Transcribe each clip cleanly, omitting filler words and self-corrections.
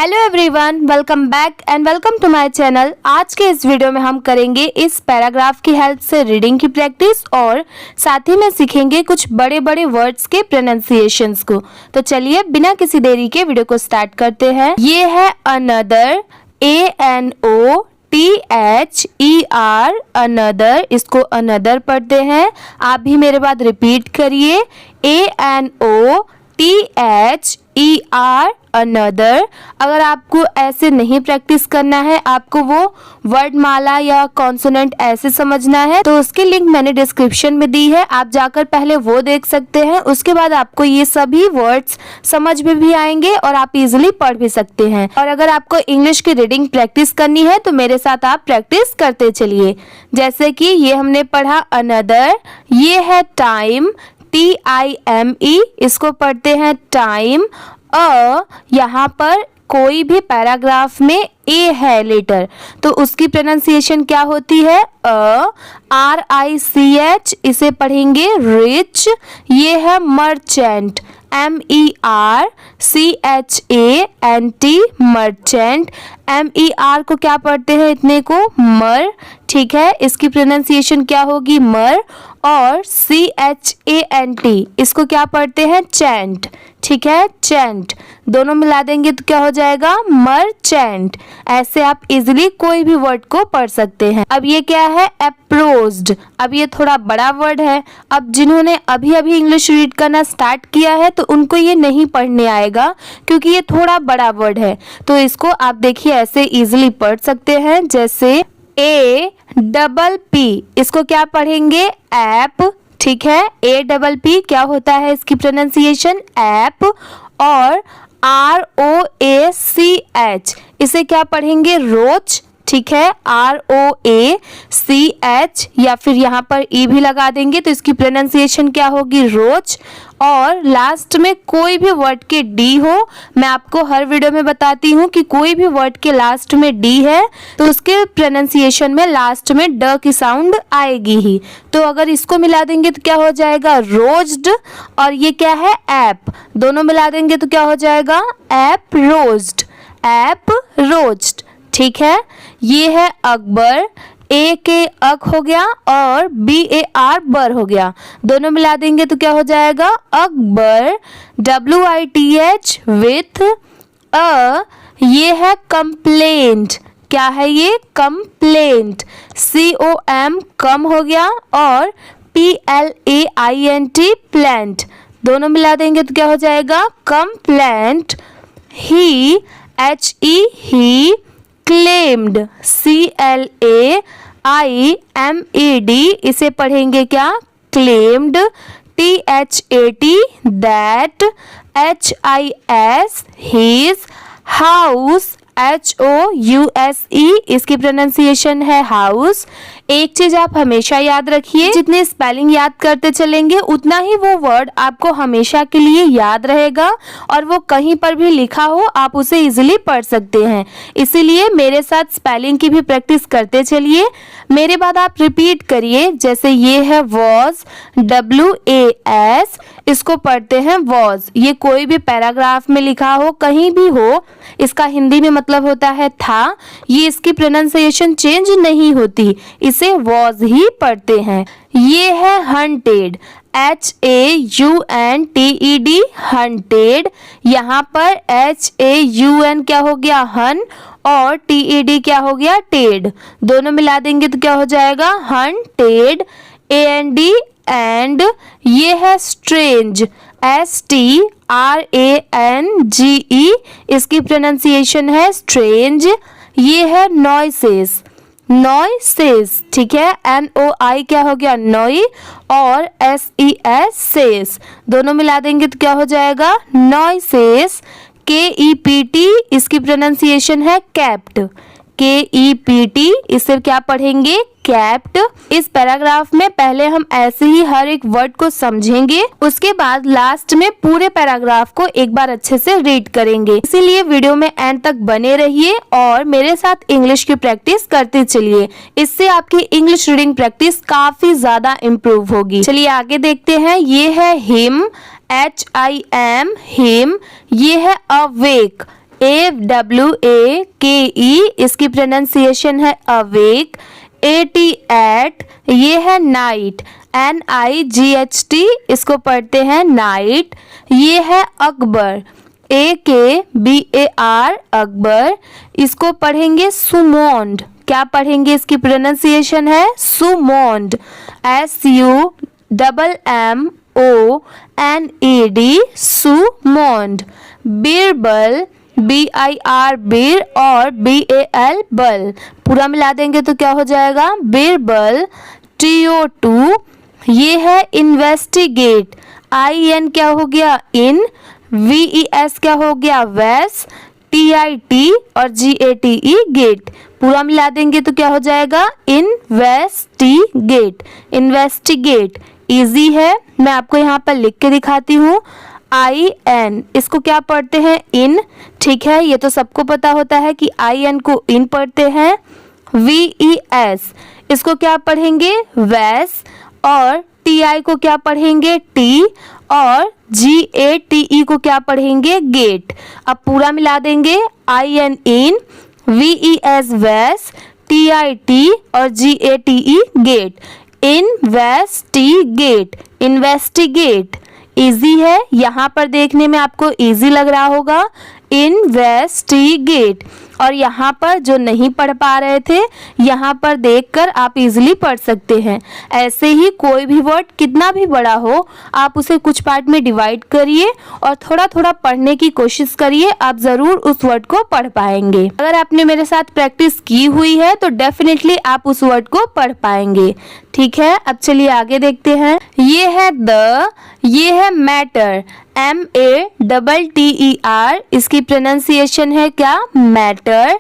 Hello everyone, welcome back and welcome to my channel. आज के इस वीडियो में हम करेंगे इस पैराग्राफ की हेल्प से रीडिंग की प्रैक्टिस और साथ ही में सीखेंगे कुछ बड़े बड़े वर्ड्स के प्रोनाउंसिएशंस को। तो चलिए बिना किसी देरी के वीडियो को स्टार्ट करते हैं। ये है अनदर, ANOTHER, अनदर। इसको अनदर पढ़ते हैं। आप भी मेरे बाद रिपीट करिए, ANOTHER, अनदर। अगर आपको ऐसे नहीं प्रैक्टिस करना है, आपको वो वर्ड माला या कॉन्सोनेंट ऐसे समझना है, तो उसकी लिंक मैंने डिस्क्रिप्शन में दी है, आप जाकर पहले वो देख सकते हैं। उसके बाद आपको ये सभी वर्ड्स समझ में भी आएंगे और आप इजीली पढ़ भी सकते हैं। और अगर आपको इंग्लिश की रीडिंग प्रैक्टिस करनी है तो मेरे साथ आप प्रैक्टिस करते चलिए। जैसे कि ये हमने पढ़ा अनदर, ये है टाइम, TIME, इसको पढ़ते हैं टाइम। यहाँ पर कोई भी पैराग्राफ में ए है लेटर, तो उसकी प्रोनाउंसिएशन क्या होती है? RICH, इसे पढ़ेंगे रिच। ये है मर्चेंट, MERCHANT, मर्चेंट। MER को क्या पढ़ते हैं इतने को? मर, ठीक है। इसकी प्रोनाउंसिएशन क्या होगी? मर। और CHANT, इसको क्या पढ़ते हैं? चैंट, ठीक है, चैंट। दोनों मिला देंगे तो क्या हो जाएगा? मर्चेंट। ऐसे आप इजीली कोई भी वर्ड को पढ़ सकते हैं। अब ये क्या है? अप्रोच्ड। अब ये थोड़ा बड़ा वर्ड है। अब जिन्होंने अभी अभी इंग्लिश रीड करना स्टार्ट किया है तो उनको ये नहीं पढ़ने आएगा, क्योंकि ये थोड़ा बड़ा वर्ड है। तो इसको आप देखिए ऐसे इजीली पढ़ सकते हैं। जैसे APP, इसको क्या पढ़ेंगे? ऐप, ठीक है। APP क्या होता है इसकी प्रोनाउंसिएशन? ऐप। और ROACH, इसे क्या पढ़ेंगे? रोच, ठीक है। ROACH, या फिर यहाँ पर ई भी लगा देंगे तो इसकी प्रोनाउंसिएशन क्या होगी? रोच। और लास्ट में कोई भी वर्ड के डी हो, मैं आपको हर वीडियो में बताती हूँ कि कोई भी वर्ड के लास्ट में डी है तो उसके प्रोनाउंसिएशन में लास्ट में ड की साउंड आएगी ही। तो अगर इसको मिला देंगे तो क्या हो जाएगा? रोज्ड। और ये क्या है? ऐप। दोनों मिला देंगे तो क्या हो जाएगा? ऐप रोज्ड, ऐप रोज्ड, ठीक है। ये है अकबर, A के अक हो गया और BAR बर हो गया। दोनों मिला देंगे तो क्या हो जाएगा? अकबर। WITH with a. ये है कंप्लेंट, क्या है ये? कंप्लेंट। COM कम हो गया और PLAINT प्लेंट। दोनों मिला देंगे तो क्या हो जाएगा? कंप्लेंट। ही ही क्लेम्ड, CLAIMED, इसे पढ़ेंगे क्या? Claimed. THAT that. HIS his. House, HOUSE, इसकी प्रोनाउंसिएशन है हाउस। एक चीज आप हमेशा याद रखिए, जितने स्पेलिंग याद करते चलेंगे उतना ही वो वर्ड आपको हमेशा के लिए याद रहेगा और वो कहीं पर भी लिखा हो आप उसे इजीली पढ़ सकते हैं। इसीलिए मेरे साथ स्पेलिंग की भी प्रैक्टिस करते चलिए। मेरे बाद आप रिपीट करिए। जैसे ये है वॉज, WAS, इसको पढ़ते हैं वॉज। ये कोई भी पैराग्राफ में लिखा हो, कहीं भी हो, इसका हिंदी में मतलब होता है था। ये इसकी प्रोनाउंसिएशन चेंज नहीं होती, इसे वॉज ही पढ़ते हैं। ये है हंटेड, HAUNTED, हंटेड। यहाँ पर HAUN क्या हो गया? हन। और TED क्या हो गया? टेड। दोनों मिला देंगे तो क्या हो जाएगा? हंटेड। AND and. ये है स्ट्रेंज, STRANGE, इसकी प्रोनाउंसिएशन है स्ट्रेंज। ये है नॉइसेस, नॉइसेस, ठीक है। NOI क्या हो गया? नॉइ। और SES सेस। दोनों मिला देंगे तो क्या हो जाएगा? नॉइसेस। KEPT, इसकी प्रोनाउंसिएशन है कैप्ट, KEPT, इसे क्या पढ़ेंगे? कैप्ट। इस पैराग्राफ में पहले हम ऐसे ही हर एक वर्ड को समझेंगे, उसके बाद लास्ट में पूरे पैराग्राफ को एक बार अच्छे से रीड करेंगे। इसीलिए वीडियो में एंड तक बने रहिए और मेरे साथ इंग्लिश की प्रैक्टिस करते चलिए। इससे आपकी इंग्लिश रीडिंग प्रैक्टिस काफी ज्यादा इम्प्रूव होगी। चलिए आगे देखते हैं। ये है हिम, HIM, हिम। ये है अवेक, AWAKE इसकी प्रोनाउंसिएशन है अवेक। AT एट ये है नाइट। NIGHT इसको पढ़ते हैं नाइट। ये है अकबर। AKBAR अकबर इसको पढ़ेंगे सुमोंड। क्या पढ़ेंगे? इसकी प्रोनाउंसिएशन है सुमोंड। SUMMONED सुमोंड। बीरबल BIR बीर और BAL बल पूरा मिला देंगे तो क्या हो जाएगा? बीरबल। TO2 ये है इन्वेस्टिगेट। IN क्या हो गया? इन। VES क्या हो गया? वेस। TIT और GATE गेट पूरा मिला देंगे तो क्या हो जाएगा? इन्वेस्टिगेट। इन्वेस्टिगेट इजी है, मैं आपको यहाँ पर लिख के दिखाती हूँ। IN इसको क्या पढ़ते हैं? इन। ठीक है, ये तो सबको पता होता है कि IN को इन पढ़ते हैं। VES इसको क्या पढ़ेंगे? वेस। और TI को क्या पढ़ेंगे? टी। और GATE को क्या पढ़ेंगे? गेट। अब पूरा मिला देंगे। IN in, VES ves, TIT और GATE gate. Investigate. Investigate easy है, यहाँ पर देखने में आपको इजी लग रहा होगा। इन्वेस्टिगेट। और यहाँ पर जो नहीं पढ़ पा रहे थे, यहाँ पर देखकर आप इजीली पढ़ सकते हैं। ऐसे ही कोई भी वर्ड कितना भी बड़ा हो, आप उसे कुछ पार्ट में डिवाइड करिए और थोड़ा थोड़ा पढ़ने की कोशिश करिए, आप ज़रूर उस वर्ड को पढ़ पाएंगे। अगर आपने मेरे साथ प्रैक्टिस की हुई है तो डेफिनेटली आप उस वर्ड को पढ़ पाएंगे। ठीक है, अब चलिए आगे देखते हैं। ये है द, ये है मैटर। MATTER इसकी प्रोनाउंसिएशन है क्या? मैटर।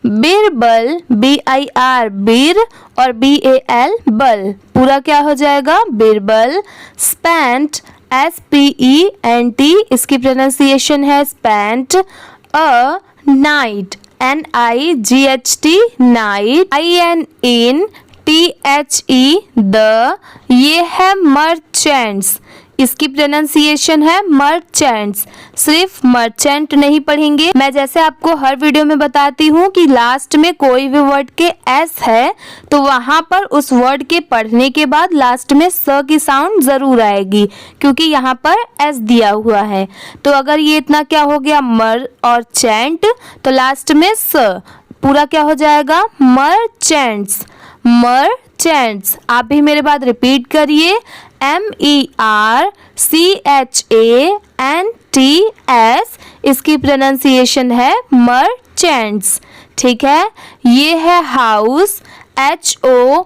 बीरबल BIR बीर और BAL बल पूरा क्या हो जाएगा? बीरबल। स्पेंट SPENT इसकी प्रोनाउंसिएशन है spent. A night NIGHT night. IN in, THE the, ये है मर्चेंट्स इसकी प्रोनाउंसिएशन है मर्चेंट्स। सिर्फ मर्चेंट नहीं पढ़ेंगे, मैं जैसे आपको हर वीडियो में बताती हूँ कि लास्ट में कोई भी वर्ड के S है तो वहाँ पर उस वर्ड के पढ़ने के बाद लास्ट में स की साउंड जरूर आएगी, क्योंकि यहाँ पर S दिया हुआ है। तो अगर ये इतना क्या हो गया? मर और चेंट, तो लास्ट में स पूरा क्या हो जाएगा? मर्चेंट्स। मर्चेंट्स। आप भी मेरे बाद रिपीट करिए। MERCHANTS इसकी प्रोनाउंसिएशन है मर्चेंट्स। ठीक है, ये है हाउस। HOUSE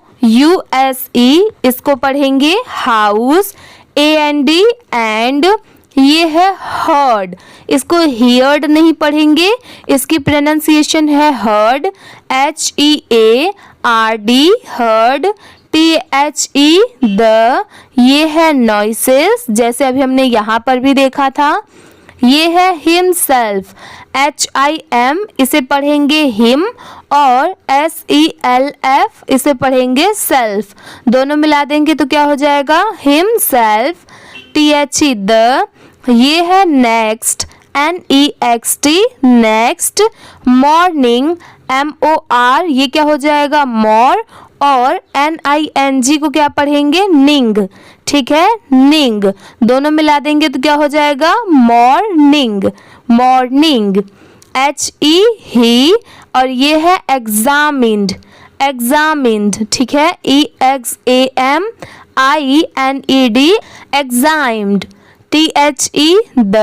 इसको पढ़ेंगे हाउस। AND and. ये है हर्ड, इसको हियर्ड नहीं पढ़ेंगे, इसकी प्रोनाउंसिएशन है heard. HEARD heard. THE the, ये है नॉइसेस, जैसे अभी हमने यहाँ पर भी देखा था। ये है हिमसेल्फ। HIM इसे पढ़ेंगे हिम और SELF इसे पढ़ेंगे सेल्फ। दोनों मिला देंगे तो क्या हो जाएगा? हिमसेल्फ। THE द, ये है next. NEXT next. Morning MOR ये क्या हो जाएगा? मोर। और NING को क्या पढ़ेंगे? निंग। ठीक है, निंग। दोनों मिला देंगे तो क्या हो जाएगा? मॉर्निंग। मॉर्निंग। HE ही और ये है एग्जामिन्ड। एग्जामिन्ड। ठीक है, EXAMINED examined. THE the,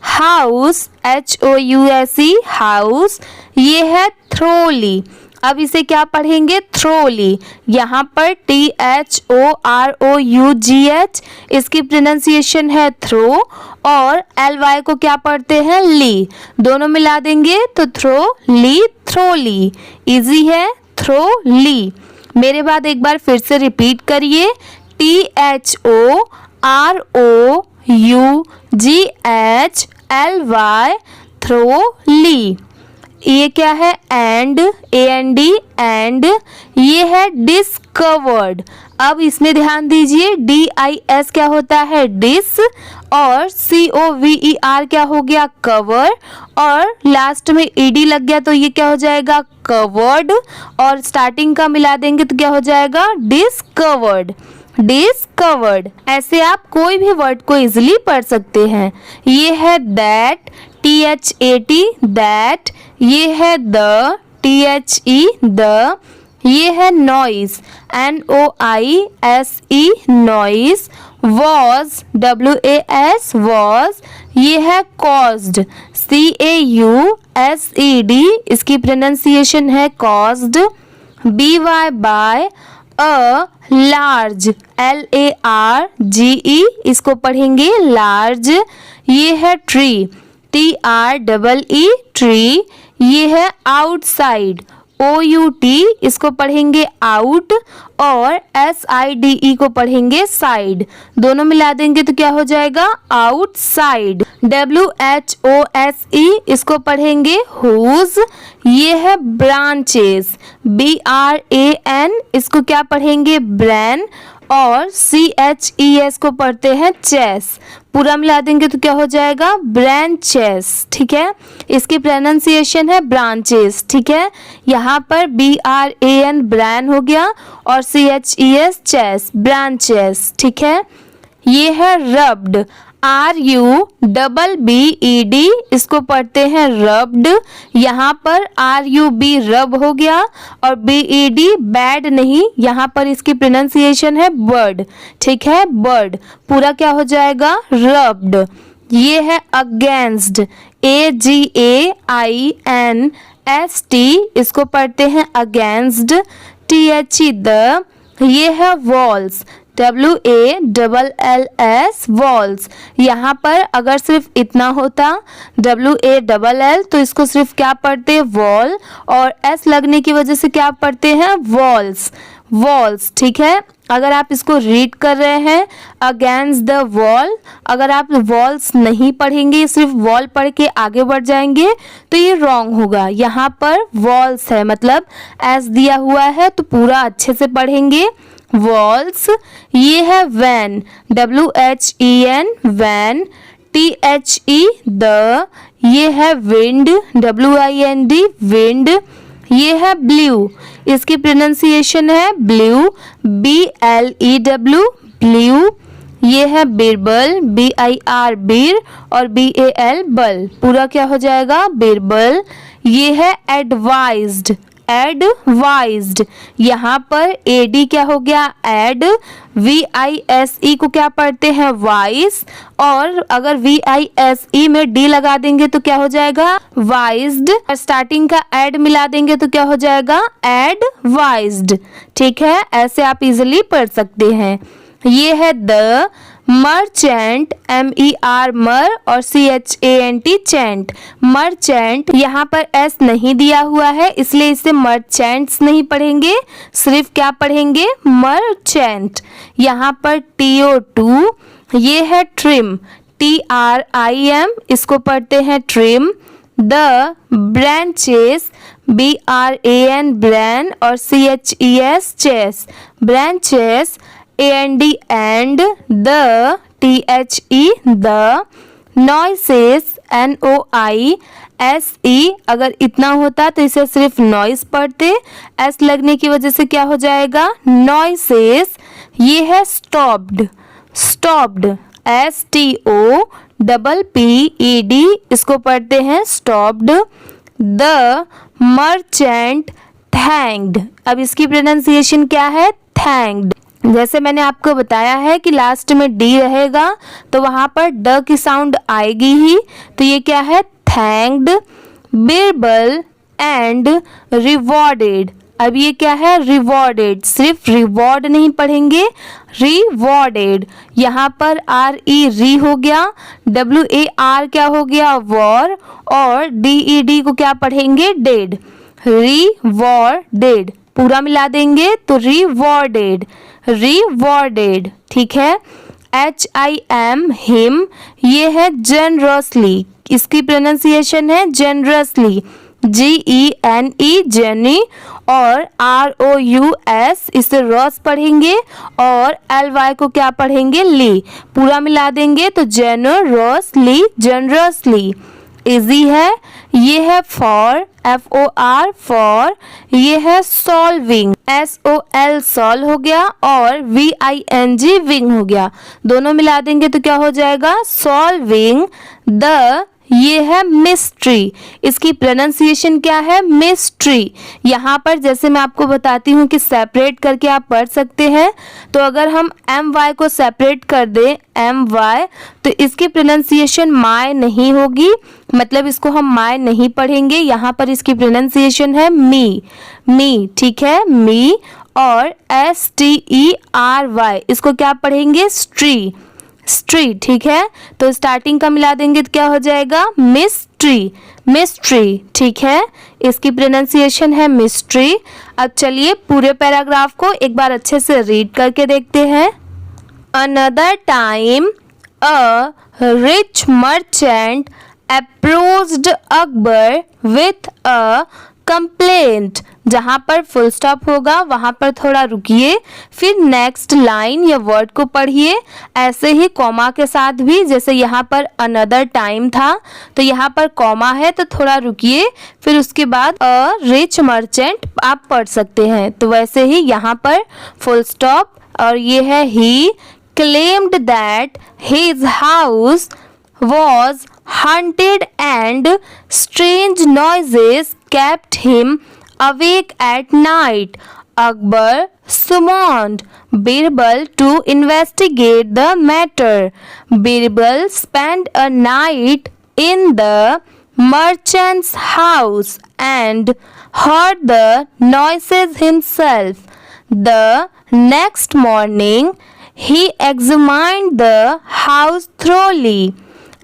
house. HOUSE house. ये है थ्रोली। अब इसे क्या पढ़ेंगे? थ्रोली। यहाँ पर THOROUGH इसकी प्रोनाउंसिएशन है थ्रो और LY को क्या पढ़ते हैं? ली। दोनों मिला देंगे तो थ्रो ली, थ्रोली। इजी है, थ्रोली। मेरे बाद एक बार फिर से रिपीट करिए। THOROUGHLY thoroughly. ये क्या है? एंड। AND and. ये है डिस्क। कवर्ड। अब इसमें ध्यान दीजिए, DIS क्या होता है, डिस, और COVER क्या हो गया, कवर, और लास्ट में ED लग गया तो ये क्या हो जाएगा, कवर्ड, और स्टार्टिंग का मिला देंगे तो क्या हो जाएगा, डिस्कवर्ड। डिस्कवर्ड। ऐसे आप कोई भी वर्ड को इजिली पढ़ सकते हैं। ये है दैट, THAT, दैट। ये है द, THE, द। ये है noise, NOISE, noise. Was, WAS, was. ये है कॉज्ड, CAUSED, इसकी प्रोनाउंसिएशन है caused. BY, by. A large, LARGE, इसको पढ़ेंगे लार्ज। ये है ट्री, TREE, ट्री। ये है आउटसाइड, OUT, इसको पढ़ेंगे आउट, और SIDE को पढ़ेंगे साइड। दोनों मिला देंगे तो क्या हो जाएगा, आउटसाइड। WHOSE, इसको पढ़ेंगे हुज। ये है ब्रांचेस, BRAN, इसको क्या पढ़ेंगे, ब्रैन, और CHES को पढ़ते हैं चेस। पूरा मिला देंगे तो क्या हो जाएगा, ब्रांचेस। ठीक है, इसकी प्रोनाउंसिएशन है ब्रांचेस। ठीक है, यहाँ पर BRAN ब्रैन हो गया, और CHES चेस, ब्रांचेस। ठीक है, ये है रब्ड, RUBBED, इसको पढ़ते हैं रब्ड। यहाँ पर RUB रब हो गया, और BED बैड नहीं, यहाँ पर इसकी प्रोनाउंसिएशन है बर्ड। ठीक है, बर्ड। पूरा क्या हो जाएगा, रब्ड। ये है अगेंस्ट, AGAINST, इसको पढ़ते हैं अगेंस्ट, THE, द। ये है वॉल्स, WALLS, वॉल्स। यहाँ पर अगर सिर्फ इतना होता WALL तो इसको सिर्फ क्या पढ़ते, वॉल, और S लगने की वजह से क्या पढ़ते हैं, वॉल्स, वॉल्स। ठीक है, अगर आप इसको रीड कर रहे हैं अगेंस्ट द वॉल, अगर आप वॉल्स नहीं पढ़ेंगे, सिर्फ वॉल पढ़ के आगे बढ़ जाएंगे तो ये रॉन्ग होगा। यहाँ पर वॉल्स है, मतलब S दिया हुआ है तो पूरा अच्छे से पढ़ेंगे, वॉल्स। ये है when, WHEN, when, THE, the. ये है विंड, WIND, विंड। ये है ब्लू, इसकी प्रोनाउंसिएशन है ब्लू, BLEW, ब्लू। ये है बिरबल, BIR, बीर, और BAL, बल। पूरा क्या हो जाएगा, बिरबल। ये है एडवाइज्ड, एडवाइज्ड। यहाँ पर AD क्या हो गया, एड। VISE को क्या पढ़ते हैं, वाइस, और अगर VISE में D लगा देंगे तो क्या हो जाएगा, वाइज्ड। स्टार्टिंग का एड मिला देंगे तो क्या हो जाएगा, एडवाइज्ड। ठीक है, ऐसे आप इजिली पढ़ सकते हैं। ये है द मर्चेंट, MER, मर, और CHANT, चैंट, मर्चेंट। यहाँ पर S नहीं दिया हुआ है इसलिए इसे मर्चेंट्स नहीं पढ़ेंगे, सिर्फ क्या पढ़ेंगे, मर्चेंट। यहाँ पर TO2। ये है ट्रिम, TRIM, इसको पढ़ते हैं trim. The branches, BRAN, bran, और CHES, ches, branches. AND, and, the, THE, the. Noises, NOISE, अगर इतना होता तो इसे सिर्फ नॉइस पढ़ते, S लगने की वजह से क्या हो जाएगा, नॉइसेस। ये है स्टॉप्ड, स्टॉप्ड, STOPPED, इसको पढ़ते हैं स्टॉप्ड। द मर्चेंट थैंक्ड, अब इसकी प्रोनाउंसिएशन क्या है, थैंक्ड। जैसे मैंने आपको बताया है कि लास्ट में D रहेगा तो वहां पर ड की साउंड आएगी ही, तो ये क्या है, थैंक्ड। बिरबल एंड रिवॉर्डेड, अब ये क्या है, रिवॉर्डेड, सिर्फ रिवॉर्ड नहीं पढ़ेंगे, रिवॉर्डेड। यहाँ पर RE, री हो गया, WAR क्या हो गया, वॉर, और DED को क्या पढ़ेंगे, डेड, रिवॉर्डेड। पूरा मिला देंगे तो रिवॉर्डेड, रिवॉर्डेड। ठीक है, HIM, हिम। ये है जनरसली, इसकी प्रोनाउंसिएशन है जनरसली, GENE जेनी, और ROUS इसे रॉस पढ़ेंगे, और LY को क्या पढ़ेंगे, ली। पूरा मिला देंगे तो जेनरसली, जनरसली। इजी है। ये है फॉर, FOR फॉर। ये है सॉल्विंग, SOL सॉल्व हो गया, और VING विंग हो गया। दोनों मिला देंगे तो क्या हो जाएगा, सॉल्विंग द। ये है मिस्ट्री, इसकी प्रोनाउंसिएशन क्या है, मिस्ट्री। यहाँ पर जैसे मैं आपको बताती हूँ कि सेपरेट करके आप पढ़ सकते हैं, तो अगर हम MY को सेपरेट कर दें, MY, तो इसकी प्रोनाउंसिएशन माय नहीं होगी, मतलब इसको हम माय नहीं पढ़ेंगे। यहाँ पर इसकी प्रोनाउंसिएशन है मी, मी, ठीक है, मी। और STERY इसको क्या पढ़ेंगे, स्ट्री, स्ट्री, ठीक है। तो स्टार्टिंग का मिला देंगे तो क्या हो जाएगा, मिस्ट्री, मिस्ट्री, ठीक है। इसकी प्रोनाउंसिएशन है मिस्ट्री। अब चलिए पूरे पैराग्राफ को एक बार अच्छे से रीड करके देखते हैं। Another time a rich merchant approached Akbar with a complaint. जहाँ पर फुल स्टॉप होगा वहाँ पर थोड़ा रुकिए, फिर नेक्स्ट लाइन या वर्ड को पढ़िए, ऐसे ही कॉमा के साथ भी। जैसे यहाँ पर अनदर टाइम था तो यहाँ पर कॉमा है तो थोड़ा रुकिए, फिर उसके बाद अ रिच मर्चेंट आप पढ़ सकते हैं। तो वैसे ही यहाँ पर फुल स्टॉप, और ये है ही claimed that his house was haunted and strange noises kept him awake at night. Akbar summoned Birbal to investigate the matter. Birbal spent a night in the merchant's house and heard the noises himself. The next morning, he examined the house thoroughly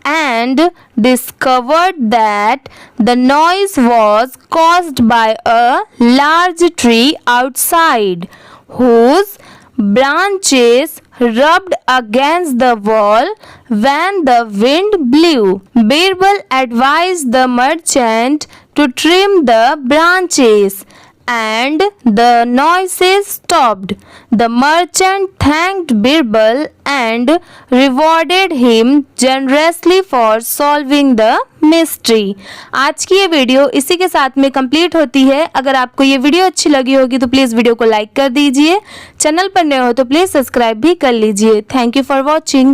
and discovered that the noise was caused by a large tree outside, whose branches rubbed against the wall when the wind blew. Birbal advised the merchant to trim the branches, and the noises stopped. The merchant thanked Birbal and rewarded him generously for solving the mystery. आज की ये video इसी के साथ में complete होती है। अगर आपको ये वीडियो अच्छी लगी होगी तो प्लीज़ वीडियो को लाइक कर दीजिए, चैनल पर नए हो तो प्लीज़ सब्सक्राइब भी कर लीजिए। Thank you for watching.